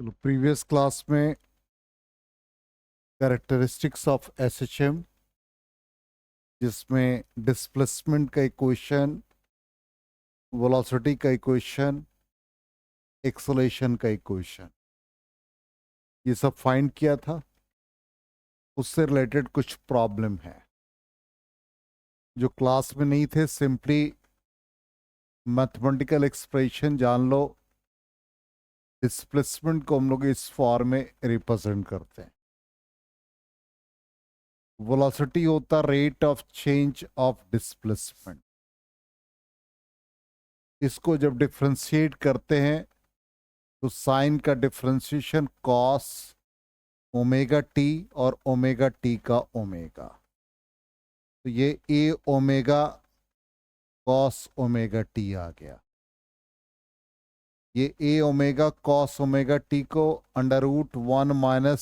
चलो previous class में characteristics of SHM, जिसमें डिस्प्लेसमेंट का इक्वेशन, वेलोसिटी का इक्वेशन, एक्सेलरेशन का इक्वेशन, ये सब फाइंड किया था। उससे रिलेटेड कुछ प्रॉब्लम है जो क्लास में नहीं थे। सिंपली मैथमेटिकल एक्सप्रेशन जान लो। डिस्प्लेसमेंट को हम लोग इस फॉर्म में रिप्रेजेंट करते हैं। वेलोसिटी होता rate of change of displacement. इसको जब डिफ्रेंशिएट करते हैं तो साइन का डिफ्रेंशिएशन कॉस ओमेगा टी और ओमेगा टी का ओमेगा, तो ये A omega cos omega T आ गया। ये A omega cos omega T को under root 1 minus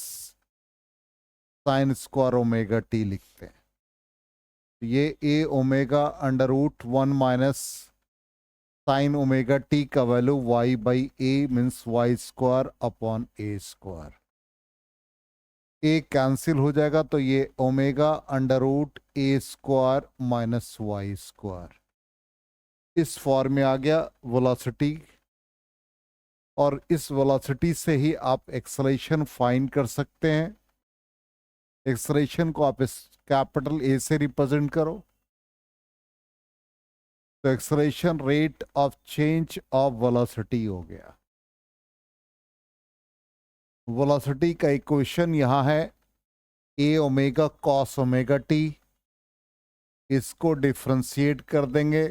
sine square omega T लिखते हैं। तो ये A omega under root 1 minus sine omega T का value Y by A means Y square upon A square. A cancel हो जाएगा तो ये omega under root A square minus Y square इस फॉर्म में आ गया वेलोसिटी। और इस वेलोसिटी से ही आप एक्सेलरेशन फाइंड कर सकते हैं। एक्सेलरेशन को आप इस कैपिटल ए से रिप्रेजेंट करो तो acceleration rate of change of velocity हो गया। वेलोसिटी का इक्वेशन यहां है A omega cos omega t. इसको डिफ्रेंशिएट कर देंगे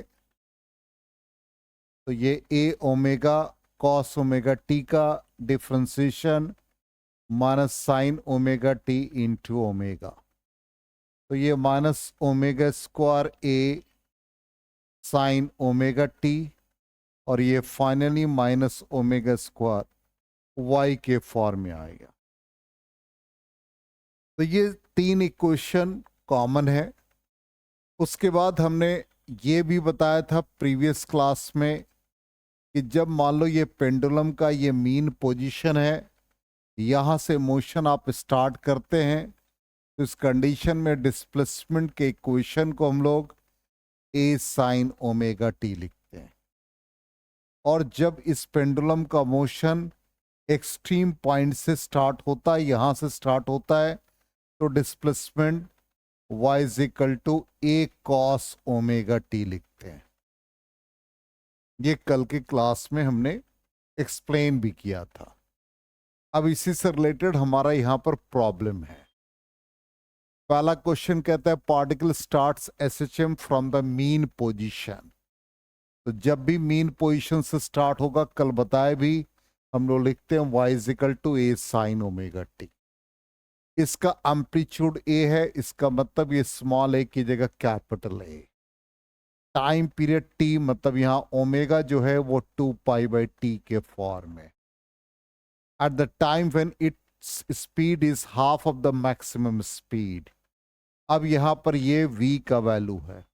तो ये A omega cos omega T का differentiation minus sine omega t into omega, तो ये minus omega square A sine omega T और ये finally minus omega square y के फॉर्म में आएगा। तो ये तीन इक्वेशन कॉमन है। उसके बाद हमने ये भी बताया था प्रीवियस क्लास में कि जब मान लो ये पेंडुलम का ये मीन पोजीशन है, यहाँ से मोशन आप स्टार्ट करते हैं, तो इस कंडीशन में डिस्प्लेसमेंट के इक्वेशन को हम लोग ए साइन ओमेगा टी लिखते हैं। और जब इस पेंडुलम का मोशन एक्सट्रीम पॉइंट से स्टार्ट होता है, यहाँ से स्टार्ट होता है, तो displacement y is equal to A cos omega T लिखते हैं। ये कल के क्लास में हमने एक्सप्लेन भी किया था। अब इसी से रिलेटेड हमारा यहां पर प्रॉब्लम है। पहला क्वेश्चन कहता है particle starts SHM from the mean position. तो जब भी मीन पोजीशन से स्टार्ट होगा, कल बताए भी, हम लोग लिखते हैं y is equal to A sine omega t. इसका एम्पलीट्यूड ए है, इसका मतलब ये स्मॉल ए की जगह capital A. Time period t मतलब यहां ओमेगा जो है वो 2 पाई बाई टी के फॉर्म में। At the time when its speed is half of the maximum speed. अब यहां पर ये v का वैल्यू है।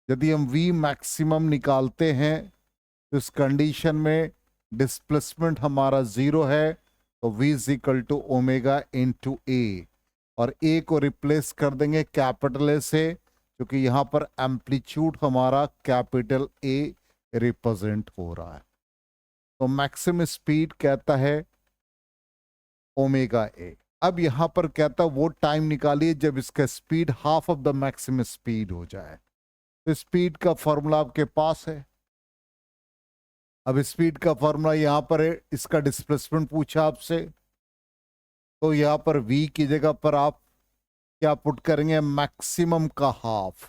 यदि हम v मैक्सिमम निकालते हैं तो इस कंडीशन में डिस्प्लेसमेंट हमारा 0 है, तो v is equal to omega into A, और a को रिप्लेस कर देंगे कैपिटल ए से, क्योंकि यहां पर एम्पलीट्यूड हमारा कैपिटल ए रिप्रेजेंट हो रहा है। तो मैक्सिमम स्पीड कहता है ओमेगा ए। अब यहां पर कहता है वो टाइम निकालिए जब इसका speed half of the maximum speed हो जाए। तो स्पीड का फॉर्मूला आपके पास है। अब स्पीड का फॉर्मूला यहां पर है, इसका डिस्प्लेसमेंट पूछा आपसे, तो यहां पर v की जगह पर आप क्या पुट करेंगे, मैक्सिमम का हाफ,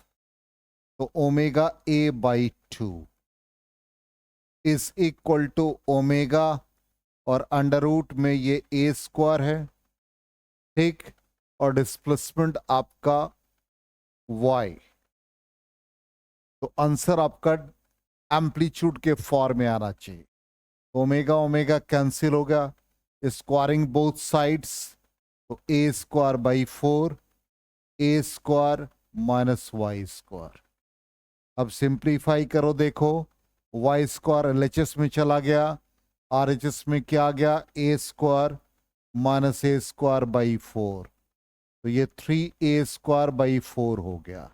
तो omega A by 2 is equal to omega, और अंडर रूट में ये ए स्क्वायर है, ठीक, और डिस्प्लेसमेंट आपका y। तो आंसर आपका एम्पलीट्यूड के फॉर्म में आना चाहिए। ओमेगा ओमेगा कैंसिल हो गया, स्क्वायरिंग बोथ साइड्स, तो A square by 4 A square minus Y square. अब सिंप्लीफाई करो, देखो y स्क्वायर एलएचएस में चला गया, RHS में क्या आ गया, A square minus A square by 4, तो ये 3a² बाई 4 हो गया।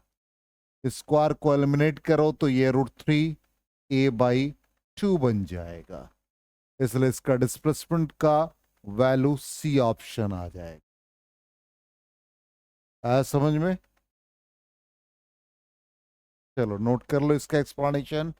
स्क्वायर को एलिमिनेट करो तो ये √3a/2 बन जाएगा, इसलिए इसका डिस्प्लेसमेंट का वैल्यू सी ऑप्शन आ जाएगा। आया समझ में? चलो नोट कर लो इसका एक्सप्लेनेशन।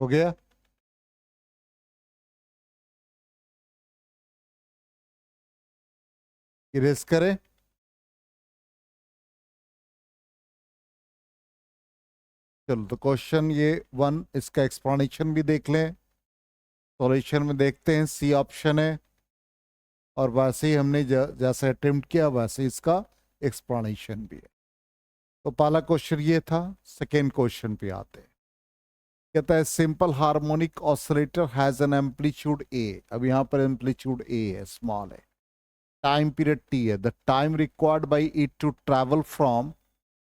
हो गया? इरेज करें? चलो तो क्वेश्चन ये 1, इसका एक्सप्लेनेशन भी देख लें। सॉल्यूशन में देखते हैं, सी ऑप्शन है, और वैसे ही हमने जैसे अटेम्प्ट किया वैसे इसका एक्सप्लेनेशन भी है। तो पहला क्वेश्चन ये था। सेकेंड क्वेश्चन पे आते हैं। कहता है simple harmonic oscillator has an amplitude A. अब यहाँ पर एम्पलीट्यूड ए है, स्मॉल है, टाइम पीरियड टी है। The time required by it to travel from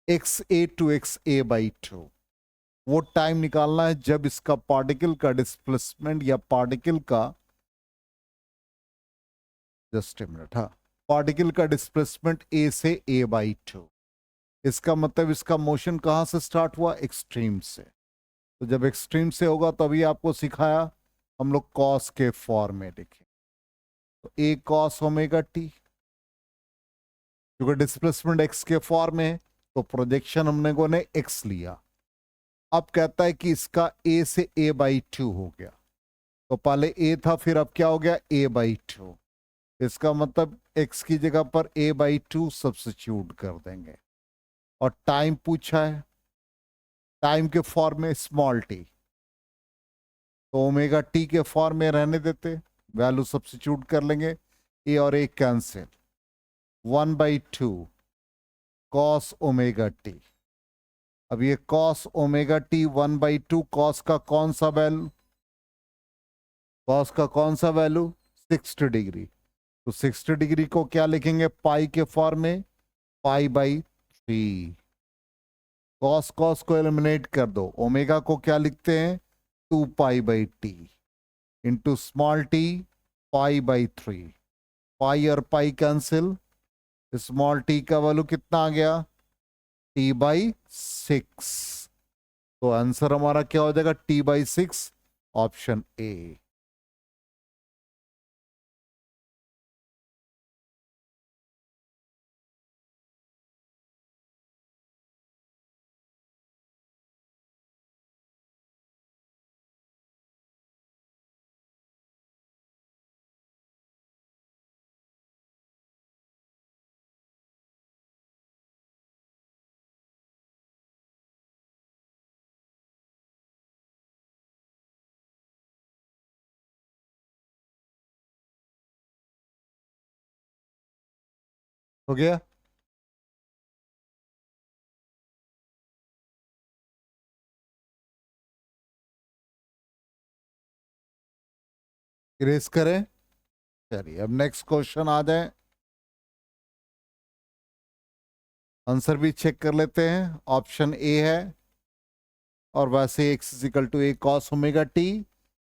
XA to XA/2, वो टाइम निकालना है जब इसका पार्टिकल का डिस्प्लेसमेंट या पार्टिकल का, जस्ट ए मिनट, हाँ, पार्टिकल का डिस्प्लेसमेंट A से A/2। इसका मतलब इसका मोशन कहां से स्टार्ट हुआ, एक्सट्रीम से। तो जब एक्सट्रीम से होगा तभी आपको सिखाया हम लोग कॉस के फॉर्म में लिखे, तो A cos ω t, क्योंकि डिस्प्लेसमेंट x के फॉर्म में है तो प्रोजेक्शन हमने को ने x लिया। अब कहता है कि इसका A से A/2 हो गया, तो पहले A था फिर अब क्या हो गया, A/2। इसका मतलब x की जगह पर A/2 सब्स्टिट्यूट कर देंगे, और टाइम पूछा है, टाइम के फॉर्म में स्मॉल टी, तो ω t के फॉर्म में रहने देते, वैल्यू सब्स्टिट्यूट कर लेंगे, A और A कैंसिल, 1/2 cos ω t। अब ये cos ω t 1/2, cos का कौन सा वैल्यू, cos का कौन सा वैल्यू, 60 डिग्री। तो 60 डिग्री को क्या लिखेंगे, पाई के फॉर्म में, π/3। कॉस कॉस को एलिमिनेट कर दो, ओमेगा को क्या लिखते हैं, 2π/t इंटू स्मॉल टी, π/3। पाई और पाई कैंसिल, स्मॉल टी का वैल्यू कितना आ गया, T/6। तो आंसर हमारा क्या हो जाएगा, T/6, ऑप्शन ए। हो गया? इरेज करें? चलिए अब नेक्स्ट क्वेश्चन आ जाए, आंसर भी चेक कर लेते हैं। ऑप्शन ए है, और वैसे x = a cos ω t,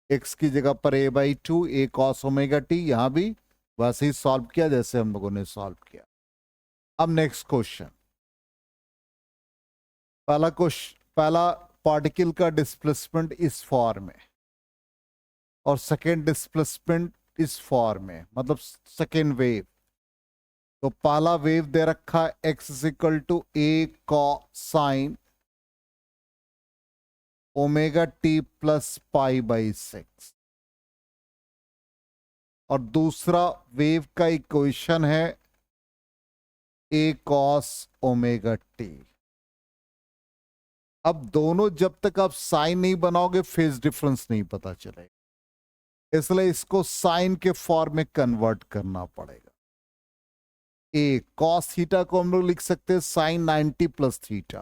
x की जगह पर A/2 a cos ω t, यहां भी वैसे ही सॉल्व किया जैसे हम लोगों ने सॉल्व किया। अब नेक्स्ट क्वेश्चन, पहला पार्टिकल का डिस्प्लेसमेंट इस फॉर्म में, और सेकेंड डिस्प्लेसमेंट इस फॉर्म में, मतलब सेकेंड वेव। तो पहला वेव दे रखा x is equal to A cosine omega t plus pi by 6, और दूसरा वेव का इक्वेशन है ए कॉस ओमेगा टी। अब दोनों जब तक आप साइन नहीं बनाओगे फेज डिफरेंस नहीं पता चलेगा, इसलिए इसको साइन के फॉर्म में कन्वर्ट करना पड़ेगा। ए कॉस थीटा को हम लोग लिख सकते हैं साइन 90 प्लस थीटा,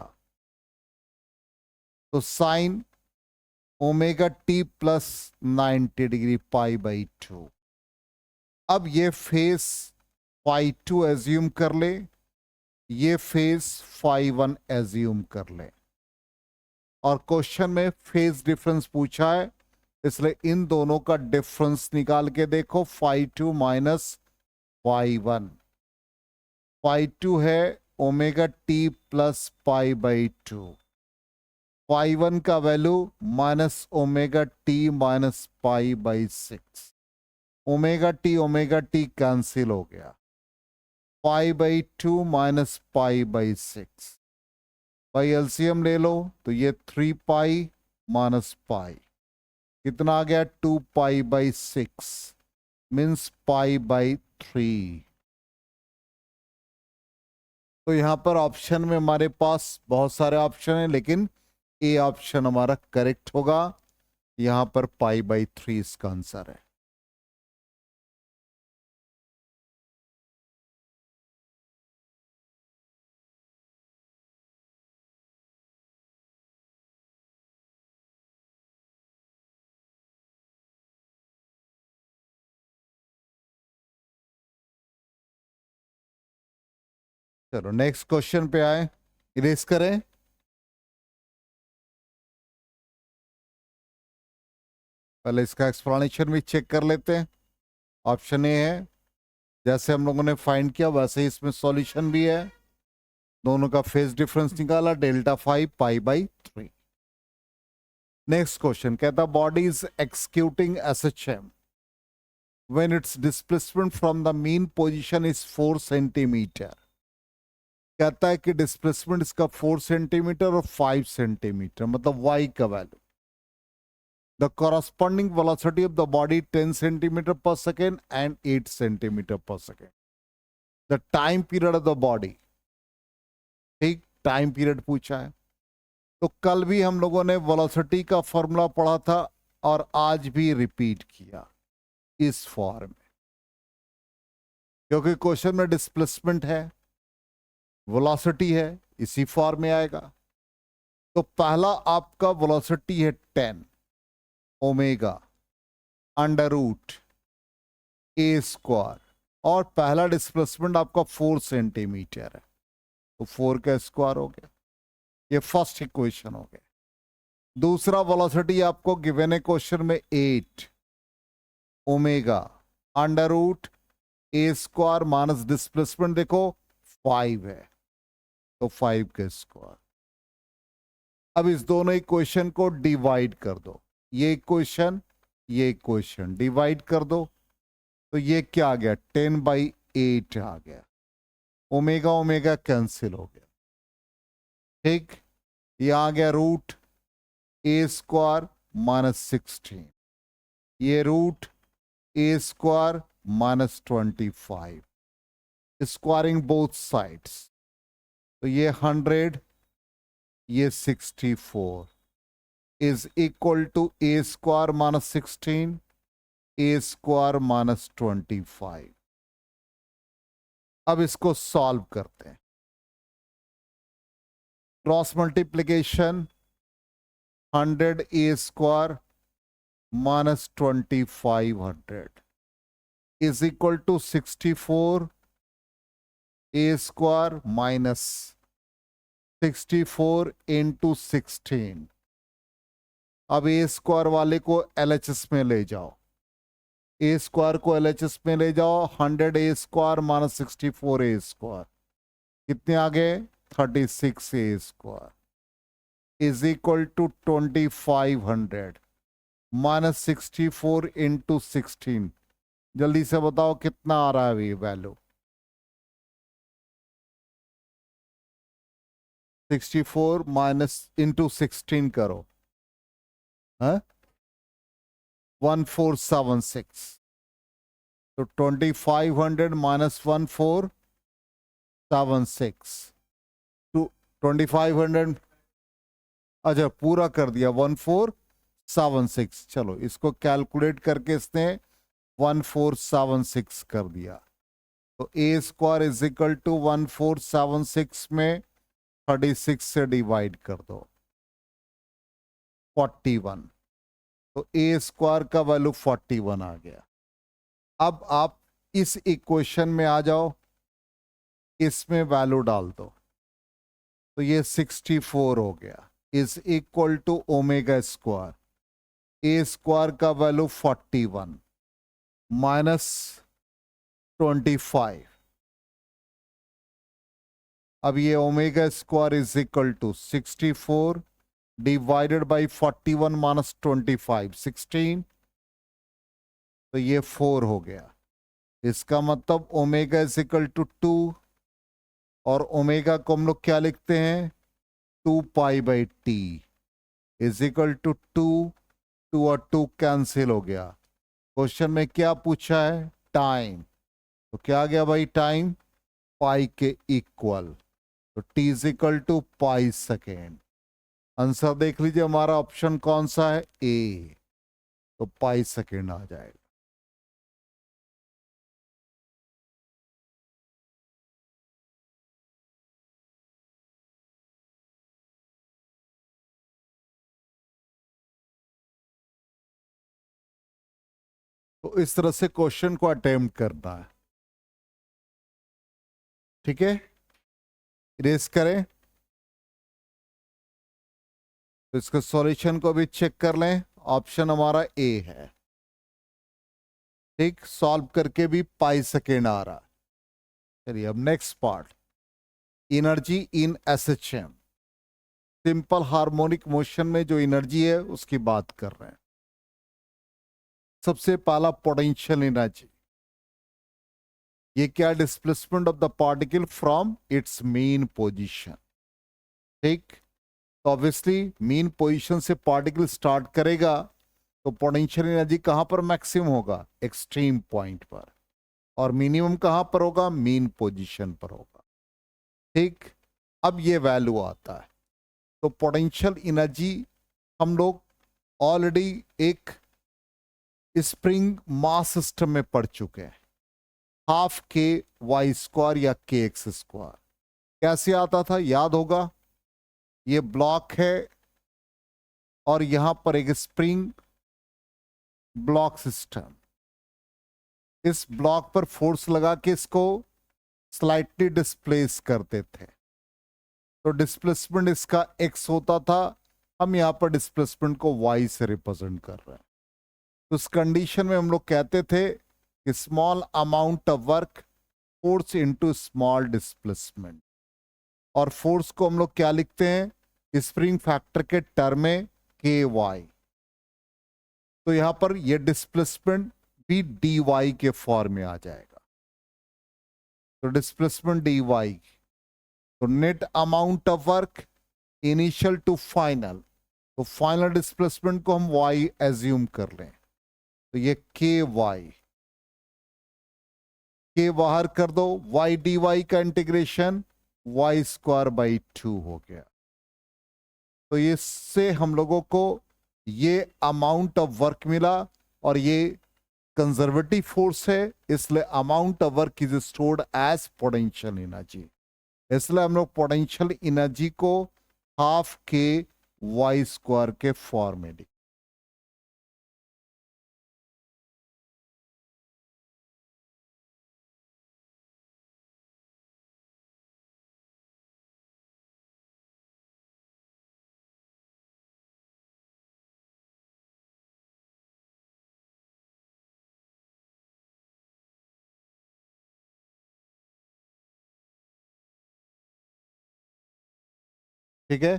तो sign omega t plus 90 degree pi by 2। अब ये फेस फाई 2 एज्यूम कर ले, ये फेस फाई 1 एज्यूम कर ले, और क्वेश्चन में फेज डिफरेंस पूछा है, इसलिए इन दोनों का डिफरेंस निकाल के देखो। फाई 2 माइनस फाई 1, फाई 2 है omega t plus pi by 2, phi 1 का value minus omega t minus pi by 6, omega t cancel हो गया, pi by 2 minus pi by 6, भाई एलसीएम ले लो तो ये 3 पाई माइनस पाई कितना आ गया 2 pi by 6 means pi by 3। तो यहां पर ऑप्शन में हमारे पास बहुत सारे ऑप्शन हैं, लेकिन ए ऑप्शन हमारा करेक्ट होगा। यहां पर पाई बाई 3 इसका आंसर है। चलो नेक्स्ट क्वेश्चन पे आए, इरेज करें। पहले इसका एक्सप्लेनेशन भी चेक कर लेते हैं। ऑप्शन ए है, जैसे हम लोगों ने फाइंड किया वैसे ही इसमें सॉल्यूशन भी है। दोनों का फेज डिफरेंस निकाला, delta 5 pi by 3। Next question कहता body is executing SHM when it's displacement from the mean position is 4 centimeter. कहता है कि डिस्प्लेसमेंट इसका 4 सेंटीमीटर और 5 सेंटीमीटर, मतलब y का value. The corresponding velocity of the body 10 centimetre पर सेकेंड एंड 8 सेंटीमीटर पर second. The time period of the body, ठीक, टाइम पीरियड पूछा है। तो कल भी हम लोगों ने वेलोसिटी का फॉर्मूला पढ़ा था और आज भी रिपीट किया इस फॉर्म में, क्योंकि क्वेश्चन में डिस्प्लेसमेंट है, वेलोसिटी है, इसी फॉर्म में आएगा। तो पहला आपका वेलोसिटी है 10 omega under root A square, और पहला डिस्प्लेसमेंट आपका 4 सेंटीमीटर है, तो 4 का स्क्वायर हो गया। ये फर्स्ट इक्वेशन हो गया। दूसरा वेलोसिटी आपको गिवन है क्वेश्चन में 8 omega under root A square minus displacement देखो 5 है, तो 5 का स्क्वायर। अब इस दोनों इक्वेशन को डिवाइड कर दो, ये इक्वेशन डिवाइड कर दो, तो ये क्या आ गया 10 बाई 8 आ गया। ओमेगा ओमेगा कैंसिल हो गया, ठीक। ये आ गया रूट ए स्क्वायर माइनस 16, ये root A square minus 25, squaring both sides, तो ये 100 ये 64 is equal to A square minus 16 A square minus 25। अब इसको सॉल्व करते हैं। Cross multiplication 100 A square minus 2500 is equal to 64 A square minus 64 into 16। अब ए square वाले को एलएचएस में ले जाओ, ए स्क्वायर को एलएचएस में ले जाओ। 100 A square minus 64 A square कितने आ गए 36 A square is equal to 2500 minus 64 into 16 जल्दी से बताओ कितना आ रहा है अभी वैल्यू। 64 माइनस इंटू 16 करो, है 1476। तो 2500 माइनस 1476 टू 2500। अच्छा पूरा कर दिया 1476। चलो इसको कैलकुलेट करके इसने 1476 कर दिया। तो A square is equal to 1476 में 36 से डिवाइड कर दो 41। तो ए स्क्वायर का वैल्यू 41 आ गया। अब आप इस इक्वेशन में आ जाओ, इसमें वैल्यू डाल दो, तो ये 64 हो गया is equal to omega square. A square का वैल्यू 41 माइनस 25। अब ये omega square is equal to 64 divided by 41 minus 25 16। तो ये 4 हो गया। इसका मतलब ओमेगा इज इक्वल टू 2, और ओमेगा को हम लोग क्या लिखते हैं 2 pi by t is equal to 2। 2 और 2 कैंसिल हो गया। क्वेश्चन में क्या पूछा है टाइम, तो क्या आ गया भाई टाइम पाई के इक्वल। तो t is equal to pi second. Answer देख लीजिए हमारा ऑप्शन कौन सा है ए, तो पाई सेकेंड आ जाएगा। तो इस तरह से क्वेश्चन को अटेम्प्ट करना है, ठीक है। इरेज करें, तो इसके सॉल्यूशन को भी चेक कर लें। ऑप्शन हमारा ए है, ठीक। सॉल्व करके भी पाई सेकेंड आ रहा है। चलिए अब next part, energy in SHM. Simple harmonic motion में जो एनर्जी है उसकी बात कर रहे हैं। सबसे पहला पोटेंशियल एनर्जी, ये क्या displacement of the particle from its main position, ठीक। तो ऑब्वियसली मेन पोजीशन से पार्टिकल स्टार्ट करेगा, तो पोटेंशियल एनर्जी कहां पर मैक्सिमम होगा एक्सट्रीम पॉइंट पर, और मिनिमम कहां पर होगा मेन पोजीशन पर होगा, ठीक। अब ये वैल्यू आता है, तो पोटेंशियल एनर्जी हम लोग ऑलरेडी एक स्प्रिंग मास सिस्टम में पढ़ चुके हैं, हाफ के वाई स्क्वायर या के एक्स स्क्वायर। कैसे आता था याद होगा, ये ब्लॉक है और यहां पर एक स्प्रिंग ब्लॉक सिस्टम, इस ब्लॉक पर फोर्स लगा के इसको स्लाइटली डिस्प्लेस करते थे, तो डिस्प्लेसमेंट इसका एक्स होता था। हम यहां पर डिस्प्लेसमेंट को वाई से रिप्रेजेंट कर रहे हैं। तो उस कंडीशन में हम लोग कहते थे कि small amount of work force into small displacement, और फोर्स को हम लोग क्या लिखते हैं स्प्रिंग फैक्टर के टर्म में के वाई। तो यहां पर ये डिस्प्लेसमेंट भी डी वाई के फॉर्म में आ जाएगा, तो डिस्प्लेसमेंट डी वाई। तो net amount of work initial to final, तो फाइनल डिस्प्लेसमेंट को हम वाई एज्यूम कर लें, तो ये के वाई, के बाहर कर दो, वाई डी वाई का इंटीग्रेशन वाई स्क्वायर बाई 2 हो गया। तो इससे हम लोगों को ये अमाउंट ऑफ वर्क मिला, और ये कंजर्वेटिव फोर्स है, इसलिए amount of work is stored as potential energy. इसलिए हम लोग पोटेंशियल एनर्जी को हाफ के वाई स्क्वायर के फॉर्म में लिख, ठीक है।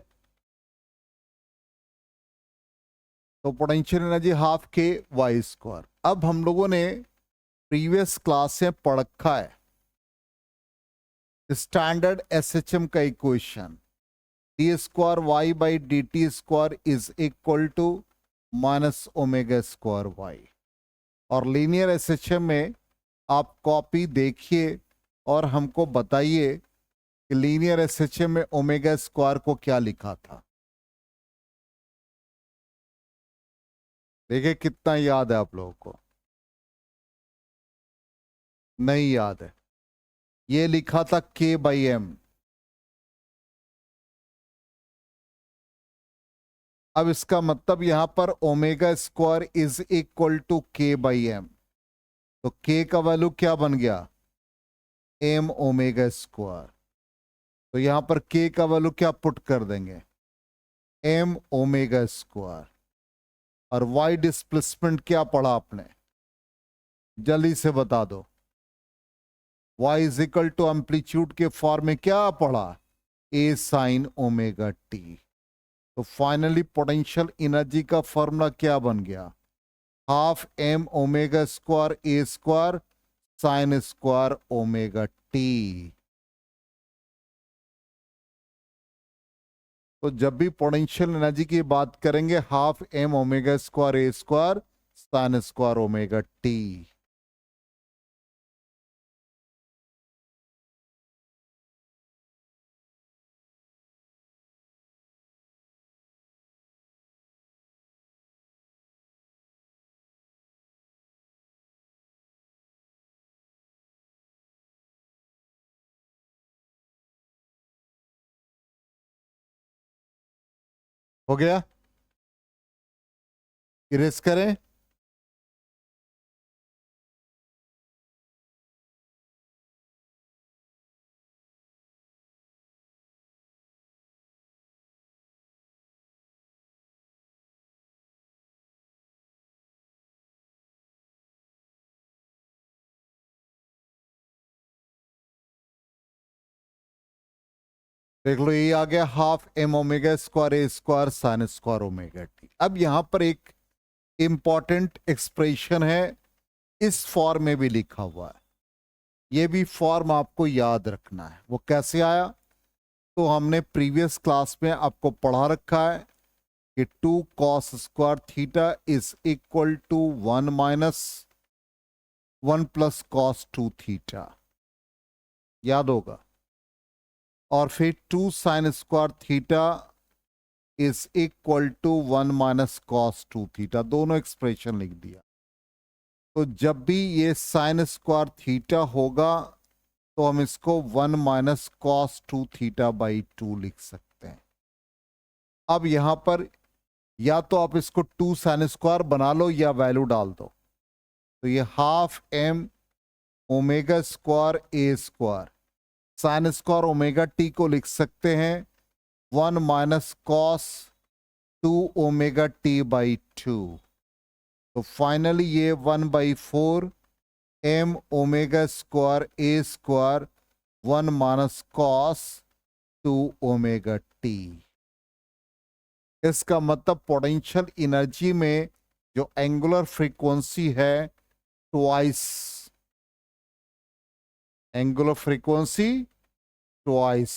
तो potential energy half k y square. अब हम लोगों ने प्रीवियस क्लास में पढ़ रखा है स्टैंडर्ड एसएचएम का equation d square y by d t square is equal to minus omega square y. और लीनियर एसएचएम में आप कॉपी देखिए और हमको बताइए कि लीनियर एसएचएम में ओमेगा स्क्वायर को क्या लिखा था। देखिए कितना याद है आप लोगों को, नहीं याद है। ये लिखा था के बाई एम। अब इसका मतलब यहां पर omega square is equal to k by m, तो के का वैल्यू क्या बन गया, एम ओमेगा स्क्वायर। तो यहां पर के का वैल्यू क्या पुट कर देंगे, एम ओमेगा स्क्वायर। और वाई डिस्प्लेसमेंट क्या पढ़ा आपने, जल्दी से बता दो। Y is equal to amplitude के फॉर्म में क्या पढ़ा, ए साइन ओमेगा टी। तो फाइनली पोटेंशियल एनर्जी का फॉर्मूला क्या बन गया, हाफ एम ओमेगा स्क्वायर ए square sine square omega t. तो जब भी पोटेंशियल एनर्जी की बात करेंगे हाफ एम ओमेगा स्क्वायर ए square sine square omega t. हो गया, इरेज करें। देख लो ये आ गया हाफ एम ओमेगा स्क्वायर ए square sine square omega t. अब यहां पर एक इंपॉर्टेंट एक्सप्रेशन है, इस फॉर्म में भी लिखा हुआ है, ये भी फॉर्म आपको याद रखना है। वो कैसे आया, तो हमने प्रीवियस क्लास में आपको पढ़ा रखा है कि 2 cos square theta is equal to 1 minus 1 plus cos 2 theta, याद होगा। और फिर 2 sine square theta is equal to 1 minus cos 2 theta, दोनों एक्सप्रेशन लिख दिया। तो जब भी ये साइन स्क्वायर थीटा होगा तो हम इसको 1 माइनस cos 2 थीटा बाई 2 लिख सकते हैं। अब यहां पर या तो आप इसको 2 साइन स्क्वायर बना लो या वैल्यू डाल दो। तो ये हाफ एम ओमेगा स्क्वायर ए square sine square omega T को लिख सकते हैं 1 minus cos 2 omega t by 2। तो फाइनली ये 1/4 एम ओमेगा स्क्वायर ए square 1 minus cos 2 omega t. इसका मतलब पोटेंशियल एनर्जी में जो एंगुलर फ्रीक्वेंसी है ट्वाइस, एंगुलर फ्रीक्वेंसी ट्वाइस।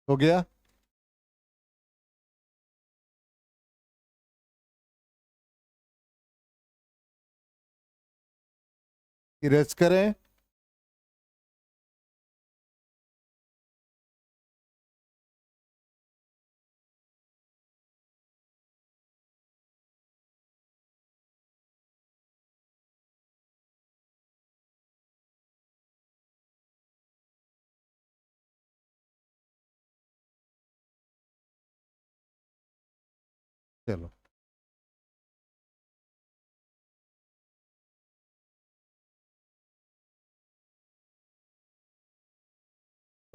हो गया, इरेज करें। चलो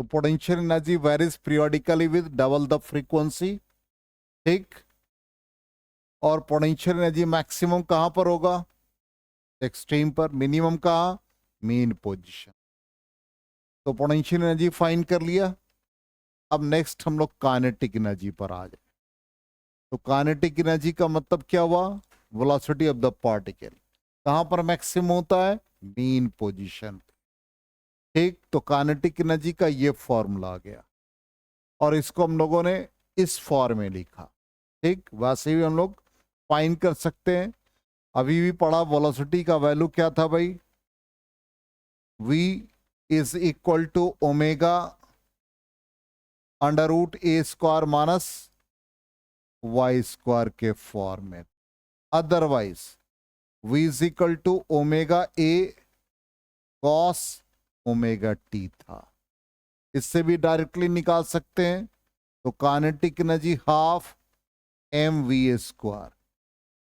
तो potential energy varies periodically with double the frequency, ठीक। और पोटेंशियल एनर्जी मैक्सिमम कहां पर होगा? एक्सट्रीम पर। मिनिमम कहां? Mean position. तो पोटेंशियल एनर्जी फाइंड कर लिया। अब नेक्स्ट हम लोग काइनेटिक एनर्जी पर आ जाए। तो काइनेटिक एनर्जी का मतलब क्या हुआ? Velocity of the particle. कहां पर मैक्सिमम होता है? मीन पोजीशन, ठीक। तो काइनेटिक एनर्जी का ये फॉर्मूला आ गया और इसको हम लोगों ने इस फॉर्म में लिखा, ठीक। वैसे भी हम लोग फाइंड कर सकते हैं। अभी भी पढ़ा, वेलोसिटी का वैल्यू क्या था भाई? v is equal to omega under root A square minus Y square के फॉर्म में। Otherwise v is equal to omega A cos omega t था। इससे भी डायरेक्टली निकाल सकते हैं। तो kinetic energy half m v square.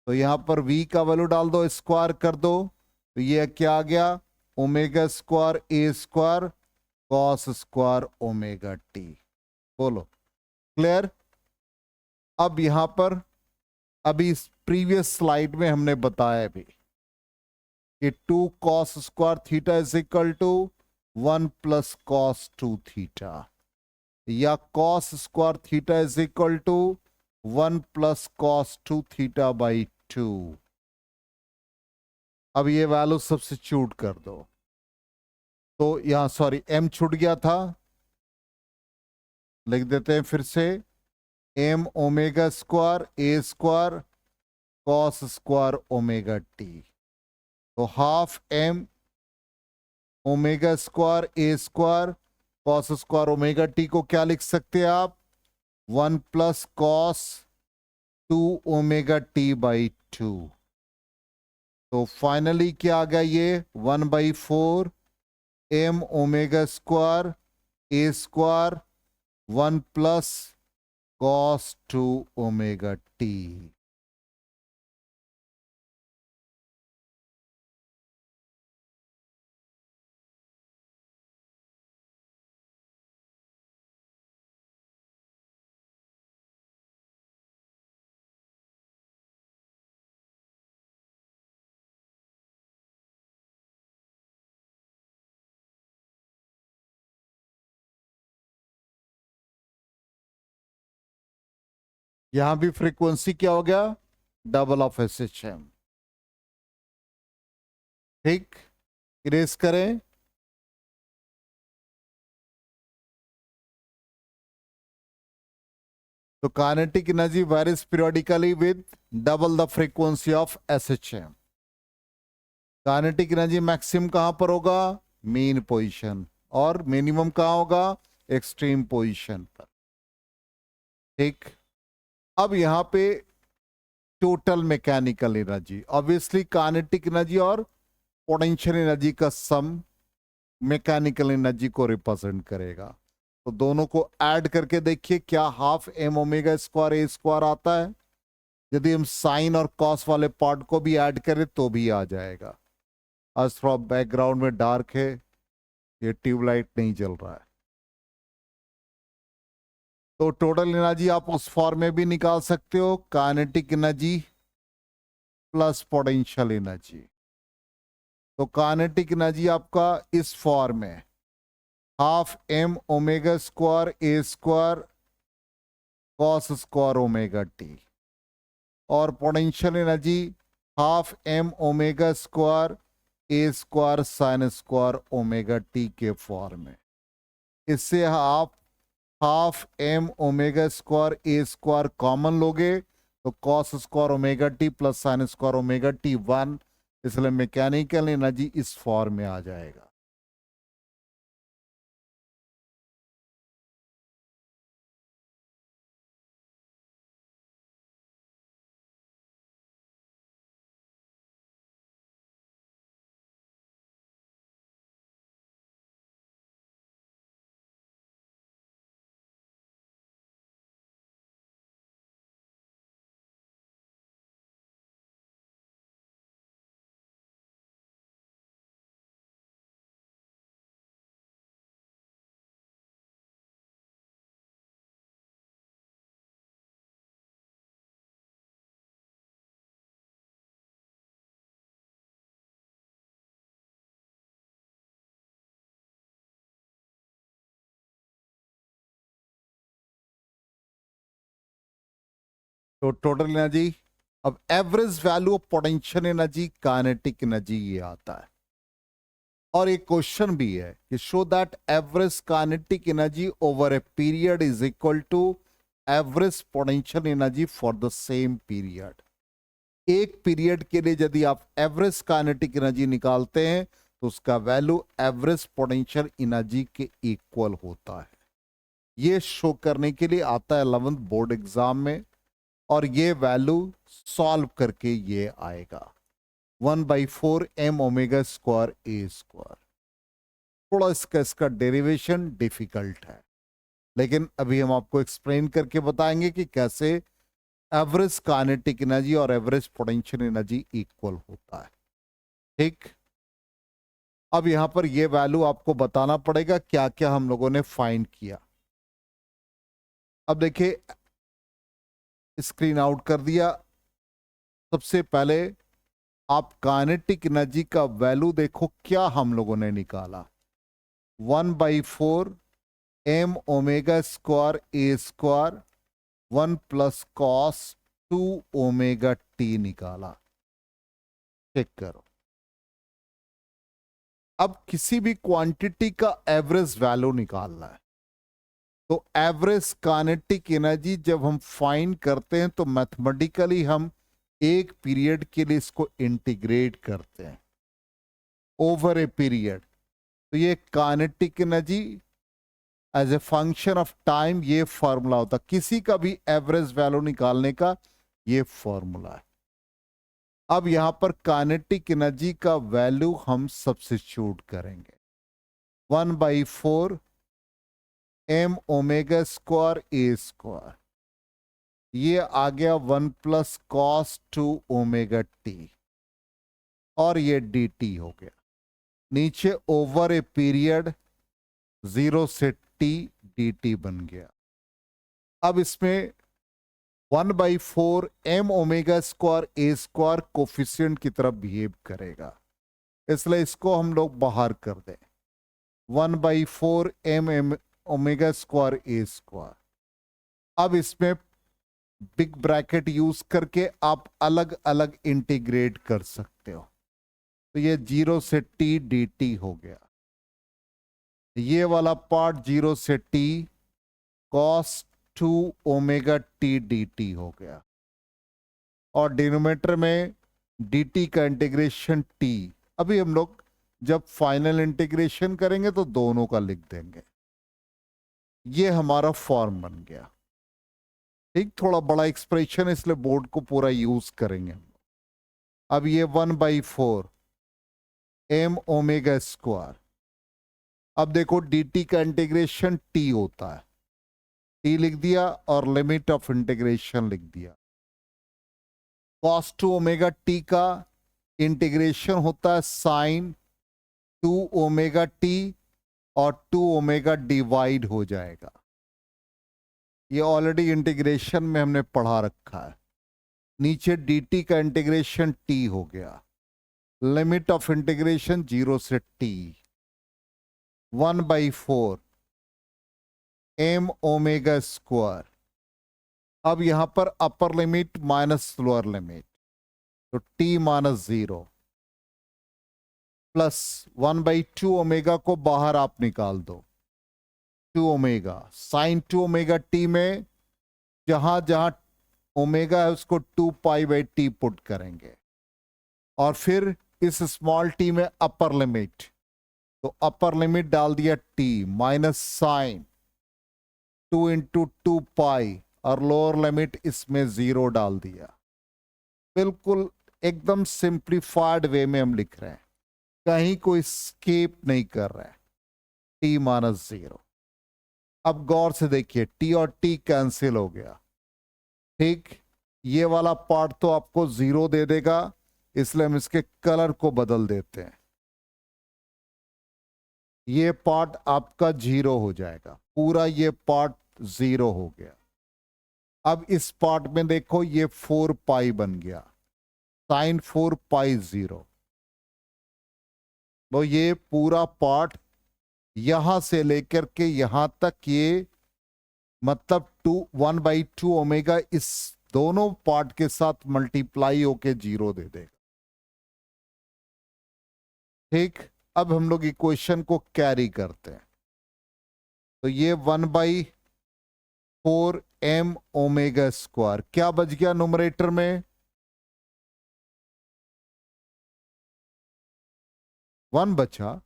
तो यहां पर v का वैल्यू डाल दो, स्क्वायर कर दो, तो ये क्या आ गया? ओमेगा स्क्वायर ए square cos square omega t. बोलो, क्लियर? अब यहां पर अभी इस प्रीवियस स्लाइड में हमने बताया भी कि 2 cos square theta is equal to 1 plus cos 2 theta, या cos square theta is equal to 1 plus cos 2 theta by 2। अब ये वैल्यू सब्स्टिट्यूट कर दो। तो यहां सॉरी m छूट गया था, लिख देते हैं फिर से। m ओमेगा स्क्वायर ए square cos square omega t. तो हाफ m ओमेगा स्क्वायर ए square cos square omega T को क्या लिख सकते हैं आप? 1 plus cos 2 omega t by 2। तो फाइनली क्या आ गया? ये 1/4 m ओमेगा स्क्वायर ए square 1 plus cos 2 omega t. यहां भी फ्रीक्वेंसी क्या हो गया? Double of S H M, ठीक। इरेज करें। तो kinetic energy varies periodically with double the frequency of S H M. Kinetic energy maximum कहां पर होगा? Main position. और मिनिमम कहां होगा? एक्सट्रीम पोजीशन पर, ठीक। अब यहां पे total mechanical energy, obviously kinetic energy और पोटेंशियल एनर्जी का सम मैकेनिकल एनर्जी को रिप्रेजेंट करेगा। तो दोनों को ऐड करके देखिए, क्या हाफ एम ओमेगा स्क्वायर ए स्क्वायर आता है? यदि हम साइन और कॉस वाले पार्ट को भी ऐड करें तो भी आ जाएगा। आज थोड़ा बैकग्राउंड में डार्क है, ये ट्यूबलाइट नहीं जल रहा है। तो टोटल एनर्जी आप उस फॉर्म में भी निकाल सकते हो, kinetic energy plus potential energy. तो काइनेटिक एनर्जी आपका इस फॉर्म में हाफ एम ओमेगा स्क्वायर ए square cos square omega T, और potential energy half m omega square ए square sine square omega t के फॉर्म में। इससे आप हाफ एम ओमेगा स्क्वायर ए square common लोगे तो cos square omega t plus sine square omega t 1, इसलिए mechanical energy इस form में आ जाएगा। तो टोटल एनर्जी, अब average value of potential energy, kinetic energy, ये आता है। और एक क्वेश्चन भी है कि show that average kinetic energy over a period is equal to average potential energy for the same period. एक पीरियड के लिए यदि आप एवरेज काइनेटिक एनर्जी निकालते हैं तो उसका वैल्यू एवरेज पोटेंशियल एनर्जी के इक्वल होता है। ये शो करने के लिए आता है 11th बोर्ड एग्जाम में, और ये वैल्यू सॉल्व करके ये आएगा 1/4 m ओमेगा स्क्वायर ए स्क्वायर। थोड़ा इसका डेरिवेशन डिफिकल्ट है, लेकिन अभी हम आपको एक्सप्लेन करके बताएंगे कि कैसे एवरेज काइनेटिक एनर्जी और एवरेज पोटेंशियल एनर्जी इक्वल होता है। ठीक, अब यहां पर ये वैल्यू आपको बताना पड़ेगा क्या क्या हम लोगों ने फाइंड किया। अब देखिए, स्क्रीन आउट कर दिया। सबसे पहले आप काइनेटिक एनर्जी का वैल्यू देखो क्या हम लोगों ने निकाला। 1/4 m ओमेगा स्क्वायर ए square 1 plus cos 2 omega t निकाला। चेक करो। अब किसी भी क्वांटिटी का एवरेज वैल्यू निकालना है, तो एवरेज काइनेटिक एनर्जी जब हम फाइंड करते हैं तो मैथमेटिकली हम एक पीरियड के लिए इसको इंटीग्रेट करते हैं ओवर ए पीरियड। तो ये kinetic energy as a function of time, ये फॉर्मूला होता है किसी का भी एवरेज वैल्यू निकालने का, ये फॉर्मूला है। अब यहां पर काइनेटिक एनर्जी का वैल्यू हम सब्स्टिट्यूट करेंगे। 1/4 m ओमेगा स्क्वायर ए स्क्वायर, ये आ गया 1 प्लस कॉस 2 ओमेगा टी, और ये डी टी हो गया। नीचे ओवर ए पीरियड 0 से टी डी टी बन गया। अब इसमें 1/4 m ओमेगा स्क्वायर ए स्क्वायर कोफिशिएंट की तरफ बिहेव करेगा, इसलिए इसको हम लोग बाहर कर दें। 1/4 m ओमेगा स्क्वायर ए स्क्वायर। अब इसमें बिग ब्रैकेट यूज करके आप अलग अलग इंटीग्रेट कर सकते हो। तो ये 0 से टी डी टी हो गया। ये वाला पार्ट 0 से T cos 2 omega T D T हो गया, और डिनोमिनेटर में डी टी का इंटीग्रेशन टी। अभी हम लोग जब फाइनल इंटीग्रेशन करेंगे तो दोनों का लिख देंगे। ये हमारा फॉर्म बन गया। एक थोड़ा बड़ा एक्सप्रेशन, इसलिए बोर्ड को पूरा यूज करेंगे हम। अब ये 1/4 m ओमेगा स्क्वायर। अब देखो dt का इंटीग्रेशन t होता है, t लिख दिया और लिमिट ऑफ इंटीग्रेशन लिख दिया। cos 2 ओमेगा t का इंटीग्रेशन होता है साइन 2 ओमेगा t, और 2 ओमेगा डिवाइड हो जाएगा। ये ऑलरेडी इंटीग्रेशन में हमने पढ़ा रखा है। नीचे dt का इंटीग्रेशन t हो गया। लिमिट ऑफ इंटीग्रेशन 0 से t। 1/4 m omega square. अब यहां पर upper limit minus lower limit, तो t माइनस 0 प्लस 1/2 ओमेगा को बाहर आप निकाल दो। 2 ओमेगा साइन 2 ओमेगा टी में जहां जहां ओमेगा है उसको 2 पाई/t पुट करेंगे, और फिर इस स्मॉल टी में अपर लिमिट, तो अपर लिमिट डाल दिया t माइनस साइन 2 इंटू 2 पाई, और लोअर लिमिट इसमें 0 डाल दिया। बिल्कुल एकदम सिंप्लीफाइड वे में हम लिख रहे हैं, कहीं कोई स्केप नहीं कर रहा है। t minus 0। अब गौर से देखिए t और t कैंसिल हो गया। ठीक, ये वाला पार्ट तो आपको 0 दे देगा, इसलिए हम इसके कलर को बदल देते हैं। ये पार्ट आपका 0 हो जाएगा, पूरा ये पार्ट 0 हो गया। अब इस पार्ट में देखो ये 4 पाई बन गया, साइन 4 पाई 0। तो ये पूरा पार्ट यहां से लेकर के यहां तक, ये मतलब 1/2 ओमेगा इस दोनों पार्ट के साथ मल्टीप्लाई होके 0 दे देगा। ठीक, अब हम लोग इक्वेशन को कैरी करते हैं, तो ये 1/4m ओमेगा स्क्वायर क्या बच गया न्यूमरेटर में, 1 बचा।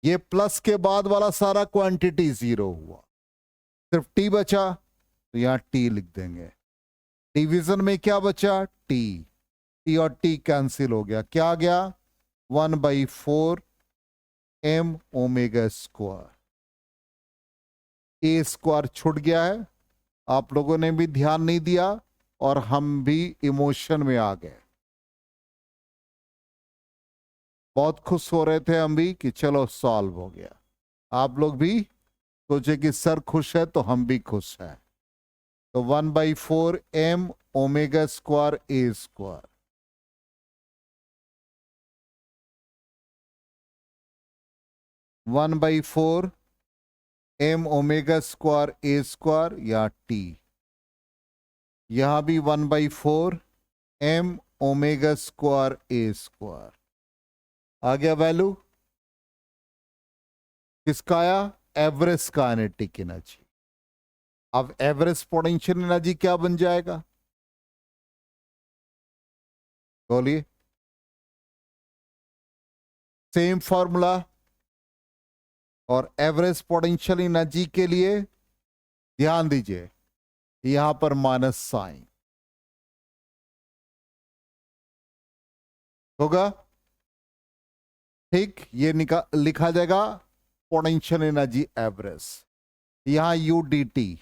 ये प्लस के बाद वाला सारा क्वांटिटी 0 हुआ, सिर्फ t बचा, तो यहां t लिख देंगे। डिवीजन में क्या बचा, t, t और t कैंसिल हो गया, क्या आ गया 1/4m ओमेगा स्क्वायर। ए स्क्वायर छूट गया है, आप लोगों ने भी ध्यान नहीं दिया और हम भी इमोशन में आ गए। बहुत खुश हो रहे थे हम भी कि चलो सॉल्व हो गया। आप लोग भी सोचे कि सर खुश है तो हम भी खुश हैं। तो 1/4m omega square A square, one by four m omega square A square या t, यहां भी 1/4m ओमेगा स्क्वायर ए स्क्वायर आ गया। वैल्यू किसका आया, एवरेज काइनेटिक एनर्जी। अब एवरेज पोटेंशियल एनर्जी क्या बन जाएगा, बोलिए, सेम फॉर्मूला, और एवरेज पोटेंशियल एनर्जी के लिए ध्यान दीजिए यहां पर माइनस साइन होगा। ठीक, ये लिखा जाएगा पोटेंशियल एनर्जी एवरेज, यहां यूडीटी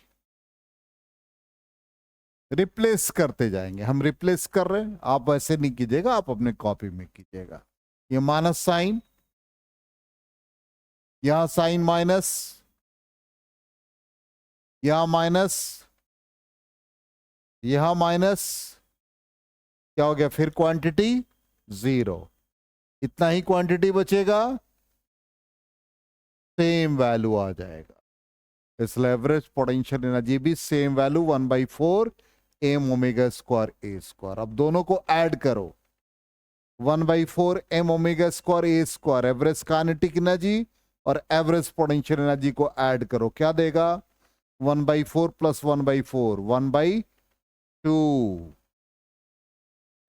रिप्लेस करते जाएंगे, हम रिप्लेस कर रहे हैं, आप ऐसे नहीं कीजिएगा, आप अपने कॉपी में कीजिएगा। ये माइनस साइन, यहां साइन माइनस, यहां माइनस, यहां माइनस, क्या हो गया फिर क्वांटिटी 0, इतना ही क्वांटिटी बचेगा, सेम वैल्यू आ जाएगा। इसलिए एवरेज पोटेंशियल एनर्जी भी same value 1/4m omega square ए स्क्वायर। अब दोनों को ऐड करो, 1/4m ओमेगा स्क्वायर ए स्क्वायर एवरेज काइनेटिक एनर्जी और एवरेज पोटेंशियल एनर्जी को ऐड करो, क्या देगा 1/4 प्लस 1/4 1/2,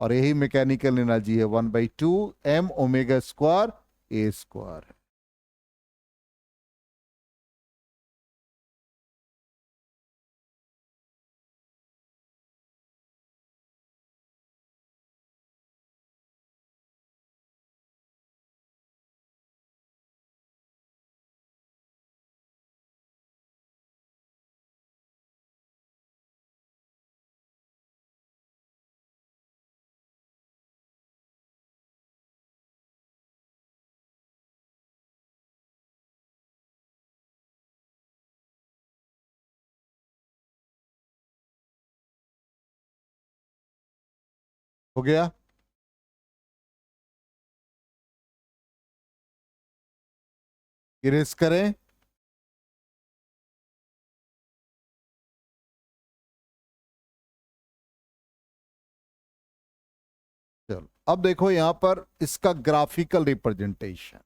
और यही मैकेनिकल एनर्जी है 1/2m ओमेगा स्क्वायर ए स्क्वायर। हो गया, इरेज करें, चलो अब देखो यहां पर इसका ग्राफिकल रिप्रेजेंटेशन,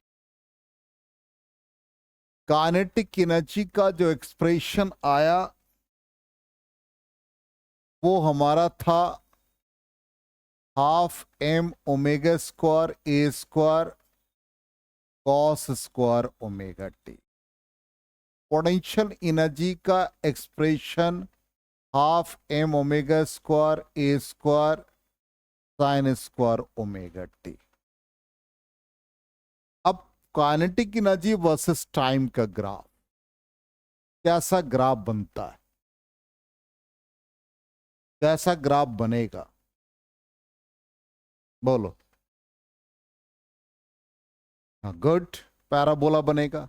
काइनेटिक एनर्जी का जो एक्सप्रेशन आया वो हमारा था ½ m ओमेगा स्क्वायर ए square cos square omega t. Potential energy का एक्सप्रेशन ½ m ओमेगा स्क्वायर ए square sine square omega t. अब काइनेटिक एनर्जी वर्सेस टाइम का ग्राफ, कैसा ग्राफ बनता है, कैसा ग्राफ बनेगा, बोलो। हाँ गुड, पैराबोला बनेगा।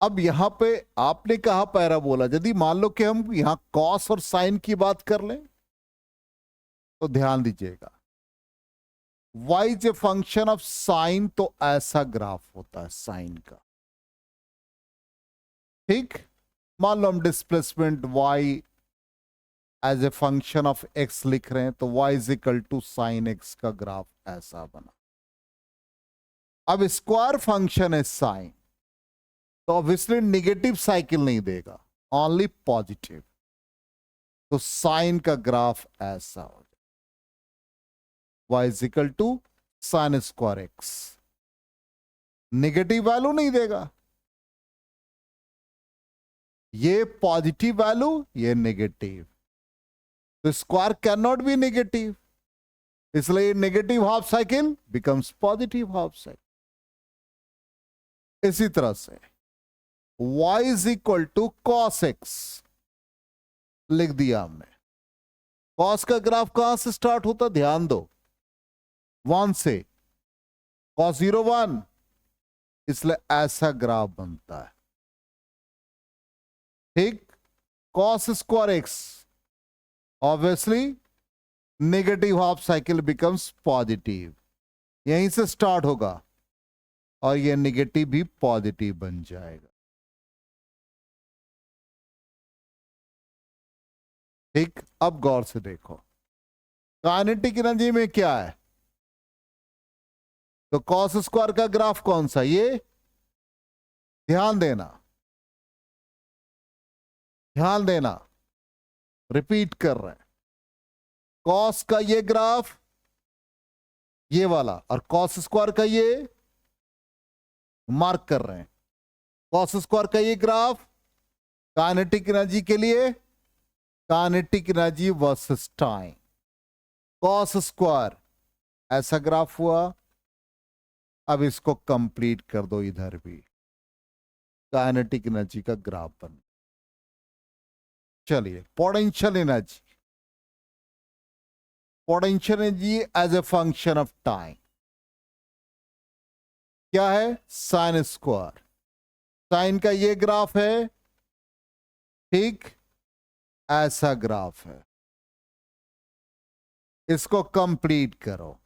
अब यहां पे आपने कहा पैराबोला, यदि मान लो कि हम यहां कॉस और साइन की बात कर लें तो ध्यान दीजिएगा y is a function of sine, तो ऐसा ग्राफ होता है साइन का। ठीक, मान लो हम displacement y as a function of x लिख रहे हैं तो y is equal to sine x का ग्राफ ऐसा बना। अब स्क्वायर फंक्शन है साइन, तो ऑब्वियसली नेगेटिव साइकिल नहीं देगा, ओनली पॉजिटिव। तो साइन का ग्राफ ऐसा हो जाए y is equal to sine square x. Negative value नहीं देगा, ये पॉजिटिव वैल्यू, ये नेगेटिव, तो square can not be negative, इसलिए negative half cycle becomes positive half cycle. इसी तरह से y is equal to cos x लिख दिया हमने। कॉस का ग्राफ कहां से स्टार्ट होता, ध्यान दो, 1 से, कॉस 0 1, इसलिए ऐसा ग्राफ बनता है। ठीक, cos square x, obviously negative half cycle becomes positive, यहीं से स्टार्ट होगा और यह नेगेटिव भी पॉजिटिव बन जाएगा। ठीक, अब गौर से देखो काइनेटिक एनर्जी में क्या है, तो कॉस स्क्वायर का ग्राफ कौन सा, ये, ध्यान देना, ध्यान देना, रिपीट कर रहे हैं, कॉस का ये ग्राफ, ये वाला, और कॉस स्क्वायर का ये, मार्क कर रहे हैं, कॉस स्क्वायर का ये ग्राफ काइनेटिक एनर्जी के लिए, kinetic energy versus time, cos square ऐसा ग्राफ हुआ। अब इसको कंप्लीट कर दो, इधर भी काइनेटिक एनर्जी का ग्राफ बन। चलिए potential energy, potential energy as a function of time क्या है, साइन स्क्वायर, साइन का ये ग्राफ है, ठीक, ऐसा ग्राफ है, इसको कंप्लीट करो,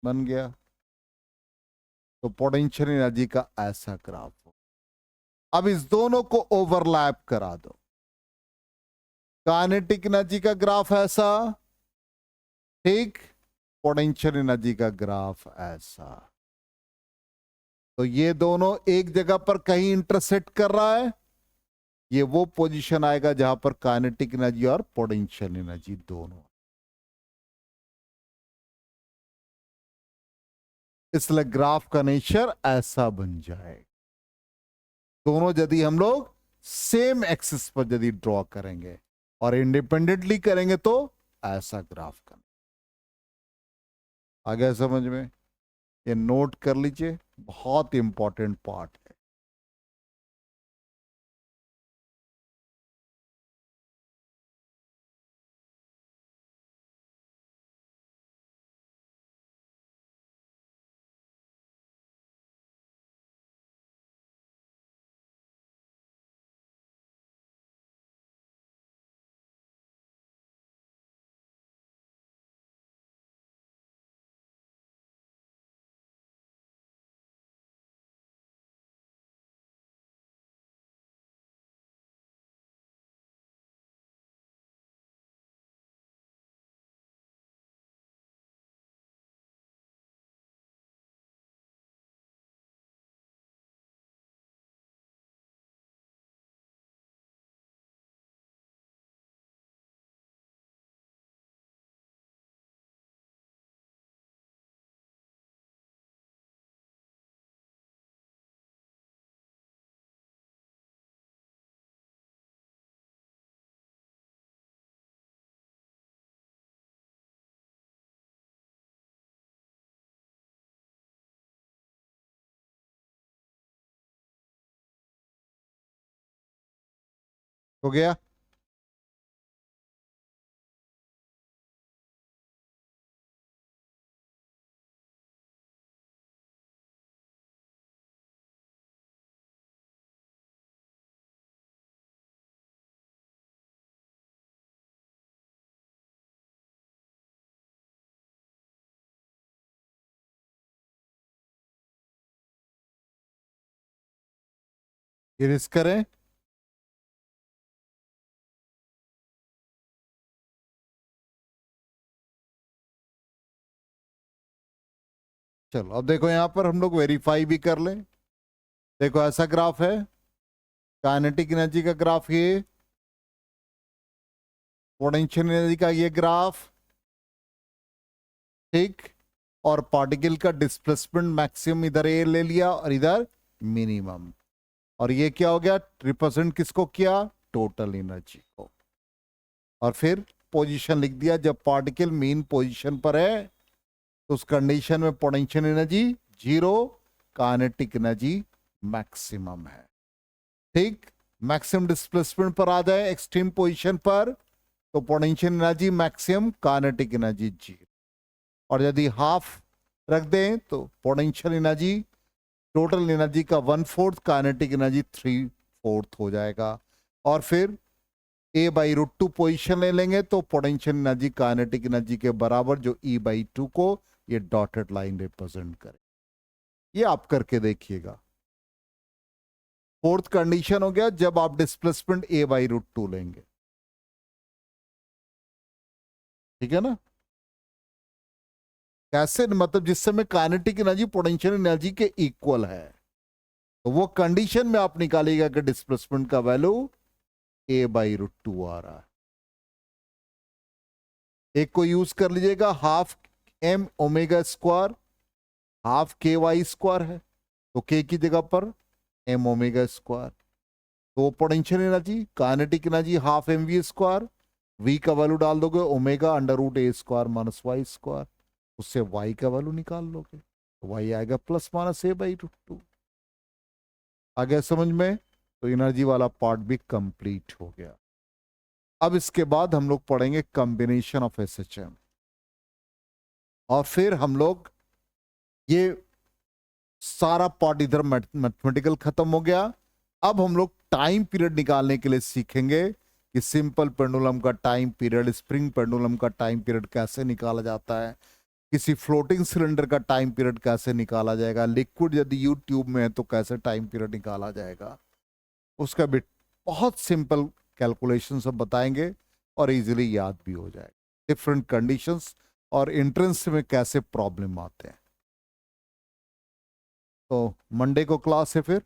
बन गया। तो पोटेंशियल एनर्जी का ऐसा ग्राफ हो। अब इस दोनों को ओवरलैप करा दो, काइनेटिक एनर्जी का ग्राफ ऐसा, ठीक, पोटेंशियल एनर्जी का ग्राफ ऐसा, तो ये दोनों एक जगह पर कहीं इंटरसेक्ट कर रहा है, ये वो पोजीशन आएगा जहां पर काइनेटिक एनर्जी और पोटेंशियल एनर्जी दोनों, इसलिए ग्राफ का नेचर ऐसा बन जाए। दोनों यदि हम लोग सेम एक्सिस पर यदि ड्रॉ करेंगे और इंडिपेंडेंटली करेंगे तो ऐसा ग्राफ का, आ गया समझ में, ये नोट कर लीजिए, बहुत इंपॉर्टेंट पार्ट है। हो गया, इरेज करें, चलो अब देखो यहां पर हम लोग वेरीफाई भी कर लें। देखो ऐसा ग्राफ है, काइनेटिक एनर्जी का ग्राफ ये, पोटेंशियल एनर्जी का ये ग्राफ, ठीक, और पार्टिकल का डिस्प्लेसमेंट मैक्सिमम इधर ए ले लिया और इधर मिनिमम, और ये क्या हो गया, रिप्रेजेंट किसको किया, टोटल एनर्जी को, और फिर पोजीशन लिख दिया। जब पार्टिकल मीन पोजीशन पर है तो उस कंडीशन में potential energy zero, kinetic energy maximum है, ठीक। मैक्सिमम डिस्प्लेसमेंट पर आ जाए एक्सट्रीम पोजीशन पर तो potential energy maximum, kinetic energy zero, और यदि हाफ रख दें तो पोटेंशियल एनर्जी टोटल एनर्जी का 1/4, काइनेटिक एनर्जी 3/4 हो जाएगा। और फिर A/√2 पोजीशन ले लेंगे तो पोटेंशियल एनर्जी काइनेटिक एनर्जी के बराबर, जो E/2 को ये डॉटेड लाइन रिप्रेजेंट करे। ये आप करके देखिएगा। फोर्थ कंडीशन हो गया जब आप डिस्प्लेसमेंट A/√2 लेंगे, ठीक है ना। कैसे, मतलब जिस समय काइनेटिक एनर्जी पोटेंशियल एनर्जी के इक्वल है, तो वो कंडीशन में आप निकालिएगा कि डिस्प्लेसमेंट का वैल्यू A/√2 आ रहा है। एक को यूज कर लीजिएगा, half m omega square, half KY² है, तो K की जगह पर m ओमेगा स्क्वायर, तो potential energy kinetic energy half mv², v का वैल्यू डाल दोगे ω√A² - y², उससे y का वैल्यू निकाल लोगे, तो y आएगा +-A/√2। आ गया समझ में, तो एनर्जी वाला पार्ट भी कंप्लीट हो गया। अब इसके बाद हम लोग पढ़ेंगे कॉम्बिनेशन ऑफ SHM, और फिर हम लोग ये सारा पार्ट इधर मैथमेटिकल खत्म हो गया। अब हम लोग टाइम पीरियड निकालने के लिए सीखेंगे कि सिंपल पेंडुलम का टाइम पीरियड, स्प्रिंग पेंडुलम का टाइम पीरियड कैसे निकाला जाता है, किसी फ्लोटिंग सिलेंडर का टाइम पीरियड कैसे निकाला जाएगा, लिक्विड यदि यू ट्यूब में है तो कैसे टाइम पीरियड निकाला जाएगा, उसका भी बहुत सिंपल कैलकुलेशन सब बताएंगे और इजीली याद भी हो जाएगा। डिफरेंट कंडीशंस और एंट्रेंस में कैसे प्रॉब्लम आते हैं। तो मंडे को क्लास है फिर।